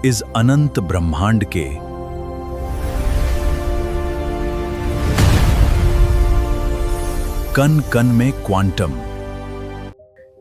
इस अनंत ब्रह्मांड के कण कण में क्वांटम।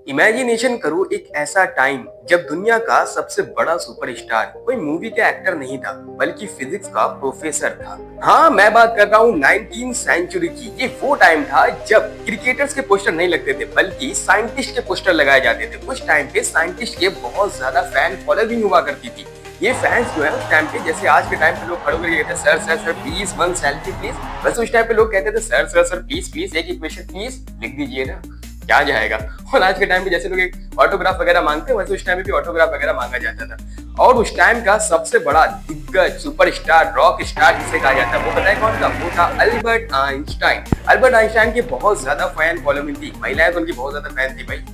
इमेजिनेशन करो एक ऐसा टाइम जब दुनिया का सबसे बड़ा सुपरस्टार कोई मूवी का एक्टर नहीं था बल्कि फिजिक्स का प्रोफेसर था। हाँ, मैं बात कर रहा हूँ 19th सेंचुरी की। ये वो टाइम था जब क्रिकेटर्स के पोस्टर नहीं लगते थे बल्कि साइंटिस्ट के पोस्टर लगाए जाते थे। उस टाइम पे साइंटिस्ट के बहुत ज्यादा फैन फॉलोइंग हुआ करती थी। ये फैंस जो है उस टाइम पे, जैसे आज के टाइम पे लोग खड़े होकर कहते हैं sir sir sir please one selfie please, वैसे उस टाइम पे लोग कहते थे sir sir sir please please एक इक्वेशन प्लीज लिख दीजिए ना, क्या जाएगा। और आज के टाइम पे जैसे लोग एक ऑटोग्राफ वगैरह मांगते हैं वैसे उस टाइम पे भी ऑटोग्राफ वगैरह मांगा जाता था। और उस टाइम का सबसे बड़ा दिग्गज सुपरस्टार रॉक स्टार जिसे कहा जाता है वो पता है कौन था? वो था अल्बर्ट आइंस्टाइन। अल्बर्ट आइंस्टाइन की बहुत ज्यादा फैन फॉलोइंग थी, महिलाएं तो उनकी बहुत ज्यादा फैन थी भाई।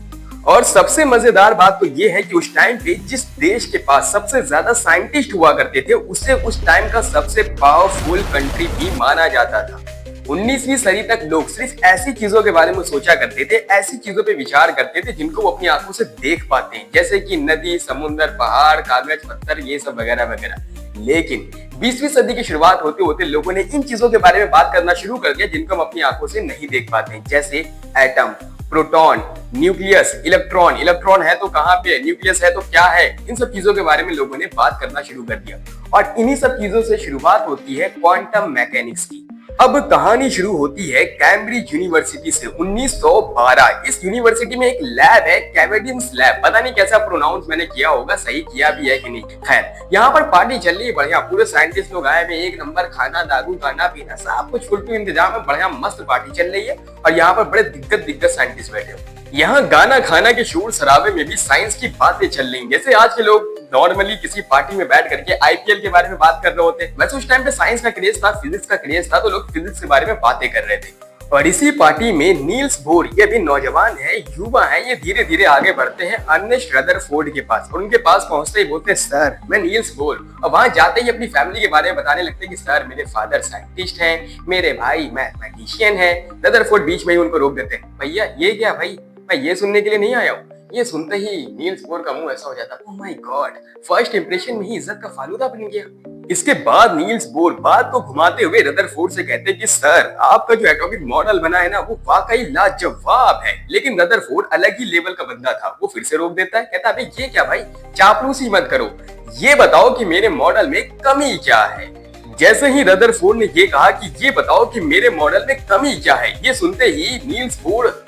और सबसे मजेदार बात तो ये है कि उस टाइम पे जिस देश के पास सबसे ज्यादा साइंटिस्ट हुआ करते थे उसे उस टाइम का सबसे पावरफुल कंट्री भी माना जाता था। 19वीं सदी तक लोग सिर्फ ऐसी चीजों के बारे में सोचा करते थे, ऐसी चीजों पे विचार करते थे जिनको वो अपनी आंखों से देख पाते हैं, जैसे कि नदी, समुद्र, पहाड़, कागज, पत्थर, ये सब वगैरह वगैरह। लेकिन 20वीं सदी की शुरुआत होते होते लोगों ने इन चीजों के बारे में बात करना शुरू कर दिया जिनको हम अपनी आंखों से नहीं देख पाते हैं, जैसे atom, proton, nucleus, electron. Electron है तो कहाँ पे, न्यूक्लियस है तो क्या है, इन सब चीजों के बारे में लोगों ने बात करना शुरू कर दिया। और इन्हीं सब चीजों से शुरुआत होती है क्वांटम मैकेनिक्स की। अब कहानी शुरू होती है कैम्ब्रिज यूनिवर्सिटी से 1912। इस यूनिवर्सिटी में एक लैब है, कैवेडिन्स लैब। पता नहीं कैसा प्रोनाउंस मैंने किया होगा, सही किया भी है कि नहीं। खैर, यहाँ पर पार्टी चल रही है बढ़िया, पूरे साइंटिस्ट लोग आए हुए, एक नंबर खाना दारू, खाना पीना सब कुछ फुल टू इंतजाम है, बढ़िया मस्त पार्टी चल रही है। और यहाँ पर बड़े दिग्गज साइंटिस्ट बैठे हो। यहाँ गाना खाना के शोर शराबे में भी साइंस की बातें चल रही हैं। जैसे आज के लोग नॉर्मली किसी पार्टी में बैठ करके आईपीएल के बारे में बात कर रहे होते हैं, वैसे उस टाइम पे साइंस का क्रेज था, फिजिक्स का क्रेज था, तो लोग फिजिक्स के बारे में बातें कर रहे थे। और इसी पार्टी में नील्स बोर, ये भी नौजवान है, युवा है, ये धीरे धीरे आगे बढ़ते हैं अर्नेस्ट रदरफोर्ड के पास। और उनके पास पहुंचते ही बोलते हैं सर मैं नील्स बोर। और वहां जाते ही अपनी फैमिली के बारे में बताने लगते हैं कि सर मेरे फादर साइंटिस्ट हैं, मेरे भाई मैथमेटिशियन है। रदरफोर्ड बीच में ही उनको रोक देते हैं, भैया ये क्या भाई, मैं ये सुनने के लिए नहीं आया हूँ। ये सुनते ही नील्स बोर का मुंह ऐसा हो जाता, oh my God, first impression में ही इज्जत का फालूदा बन गया। इसके बाद नील्स बोर बात को घुमाते हुए रदरफोर्ड से कहते हैं कि सर आपका जो एटॉमिक मॉडल बना है ना वो वाकई लाजवाब है। लेकिन रदरफोर्ड अलग ही लेवल का बंदा था, वो फिर से रोक देता है, कहता है ये क्या भाई, चापलूसी मत करो, ये बताओ कि मेरे मॉडल में कमी क्या है। जैसे ही रदरफोर्ड ने ये कहा कि ये बताओ कि मेरे मॉडल में कमी क्या है, ये सुनते ही नील्स बोर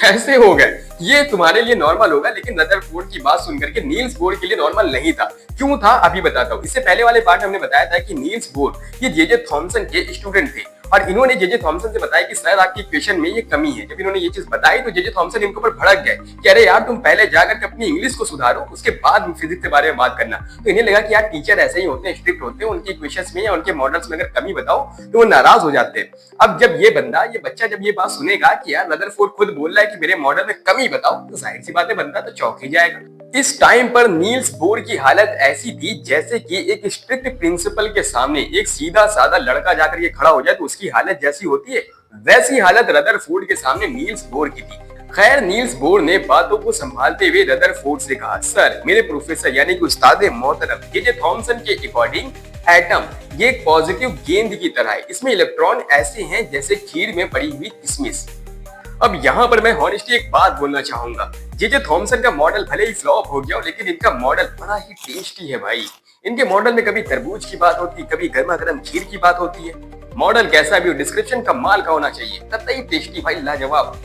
ऐसे हो गए, ये तुम्हारे लिए नॉर्मल होगा। लेकिन रदरफोर्ड की बात सुनकर के नील्स बोर के लिए नॉर्मल नहीं था। क्यों था अभी बताता हूँ। इससे पहले वाले पार्ट में हमने बताया था कि नील्स बोर ये जे थॉमसन के स्टूडेंट थे और इन्होंने जे थॉमसन से बताया कि सर आपकी इक्वेशन में ये कमी है। जब इन्होंने ये चीज बताई तो जे थॉमसन इनके ऊपर भड़क गए कि अरे यार तुम पहले जाकर के अपनी इंग्लिश को सुधारो, उसके बाद फिजिक्स के बारे में बात करना। तो इन्हें लगा कि यार टीचर ऐसे ही होते हैं, स्ट्रिक्ट होते हैं, उनकी इक्वेशंस में या उनके मॉडल्स में अगर कमी बताओ तो वो नाराज हो जाते हैं। अब जब ये बच्चा जब ये बात सुनेगा कि यार रदरफोर्ड खुद बोल रहा है कि मेरे मॉडल में कमी बताओ, तो जाहिर सी बात है बंदा तो चौंक ही जाएगा। इस टाइम पर नील्स बोर की हालत ऐसी थी जैसे कि एक स्ट्रिक्ट प्रिंसिपल के सामने एक सीधा साधा लड़का जाकर के खड़ा हो जाए तो उसकी हालत जैसी होती है, वैसी हालत रदरफोर्ड के सामने नील्स बोर की थी। खैर, नील्स बोर ने बातों को संभालते हुए रदरफोर्ड से कहा, सर मेरे प्रोफेसर यानी कि उस्ताद मोहतरम जे थॉमसन के अकॉर्डिंग एटम ये एक पॉजिटिव गेंद की तरह है, इसमें इलेक्ट्रॉन ऐसे हैं जैसे खीर में पड़ी हुई किशमिश। अब यहाँ पर मैं हॉनेस्टली एक बात बोलना चाहूंगा, जे थॉमसन का मॉडल भले ही फ्लॉप हो गया हो लेकिन इनका मॉडल बड़ा ही टेस्टी है भाई। इनके मॉडल में कभी तरबूज की बात होती है, कभी गर्मा गर्म खीर की बात होती है। मॉडल कैसा भी हो, डिस्क्रिप्शन का माल का होना चाहिए, कतई टेस्टी भाई, लाजवाब,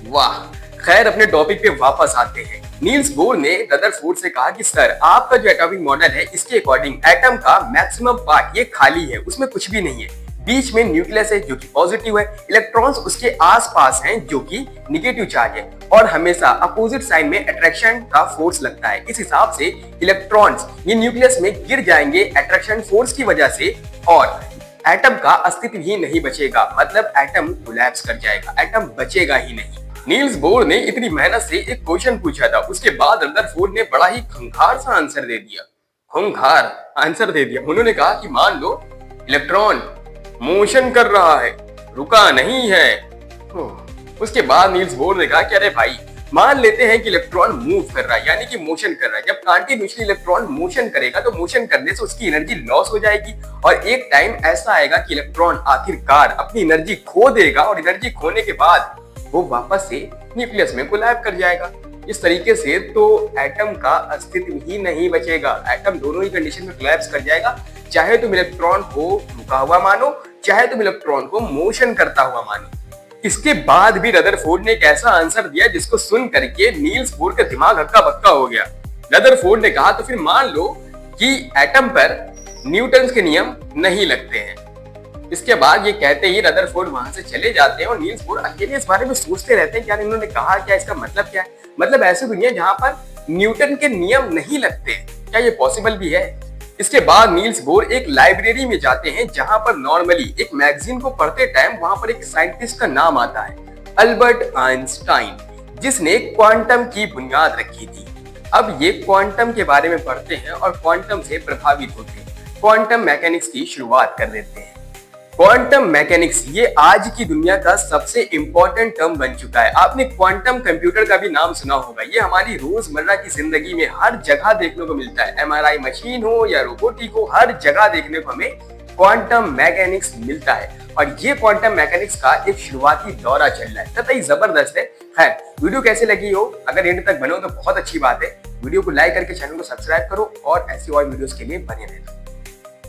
वाह। खैर, अपने टॉपिक पे वापस आते हैं। नील्स बोर ने रदरफोर्ड से कहा कि सर आपका जो एटॉमिक मॉडल है इसके अकॉर्डिंग एटम का मैक्सिमम पार्ट ये खाली है, उसमें कुछ भी नहीं है। बीच में न्यूक्लियस है जो कि पॉजिटिव है, इलेक्ट्रॉन्स उसके आसपास हैं जो कि नेगेटिव चार्ज है और हमेशा अपोजिट साइड में अट्रैक्शन का फोर्स लगता है। इस हिसाब से इलेक्ट्रॉन्स ये न्यूक्लियस में गिर जाएंगे अट्रैक्शन फोर्स की वजह से और एटम का अस्तित्व ही नहीं बचेगा, मतलब एटम कोलैप्स कर जाएगा, एटम बचेगा ही नहीं। नील्स बोर ने इतनी मेहनत से एक क्वेश्चन पूछा था, उसके बाद रदरफोर्ड ने बड़ा ही खूंखार सा आंसर दे दिया, खूंखार आंसर दे दिया। उन्होंने कहा कि मान लो इलेक्ट्रॉन मोशन कर रहा है, रुका नहीं है। उसके बाद नील्स बोर ने कहा कि अरे भाई मान लेते हैं कि इलेक्ट्रॉन मूव कर रहा है, यानी कि मोशन कर रहा है। जब कंटिन्यूअसली इलेक्ट्रॉन मोशन करेगा तो मोशन करने से उसकी एनर्जी लॉस हो जाएगी और एक टाइम ऐसा आएगा कि इलेक्ट्रॉन आखिरकार अपनी एनर्जी खो देगा और एनर्जी खोने के बाद वो वापस से न्यूक्लियस में कोलैप्स कर जाएगा। इस तरीके से तो एटम का अस्तित्व ही नहीं बचेगा। एटम दोनों ही कंडीशन में कोलैप्स कर जाएगा, चाहे तुम इलेक्ट्रॉन को रुका हुआ मानो, चाहे तुम इलेक्ट्रॉन को मोशन करता हुआ मानो। इसके बाद भी रदरफोर्ड ने एक ऐसा आंसर दिया जिसको सुन करके नील्स बोर का दिमाग हक्का बक्का हो गया। रदरफोर्ड ने कहा, तो फिर मान लो कि एटम पर न्यूटन के नियम नहीं लगते हैं। इसके बाद ये कहते ही रदरफोर्ड वहां से चले जाते हैं और नील्स बोर अकेले इस बारे में सोचते रहते हैं कि यार इन्होंने कहा क्या, इसका मतलब क्या है। मतलब ऐसी दुनिया जहां पर न्यूटन के नियम नहीं लगते, क्या ये पॉसिबल भी है। इसके बाद नील्स बोर एक लाइब्रेरी में जाते हैं जहां पर नॉर्मली एक मैगजीन को पढ़ते टाइम वहां पर एक साइंटिस्ट का नाम आता है, अल्बर्ट आइंस्टाइन, जिसने क्वांटम की बुनियाद रखी थी। अब ये क्वांटम के बारे में पढ़ते हैं और क्वांटम से प्रभावित होते हैं, क्वांटम मैकेनिक्स की शुरुआत कर देते हैं। क्वांटम मैकेनिक्स ये आज की दुनिया का सबसे इंपॉर्टेंट टर्म बन चुका है। आपने क्वांटम कंप्यूटर का भी नाम सुना होगा। ये हमारी रोजमर्रा की जिंदगी में हर जगह देखने को मिलता है। एमआरआई मशीन हो या रोबोटिक हो, हर जगह देखने को हमें क्वांटम मैकेनिक्स मिलता है और ये क्वांटम मैकेनिक्स का एक शुरुआती दौरा चल रहा है, कतई जबरदस्त है। खैर, वीडियो कैसे लगी हो, अगर एंड तक बनो तो बहुत अच्छी बात है। वीडियो को लाइक करके चैनल को सब्सक्राइब करो और ऐसी और वीडियोस के लिए बने रहना।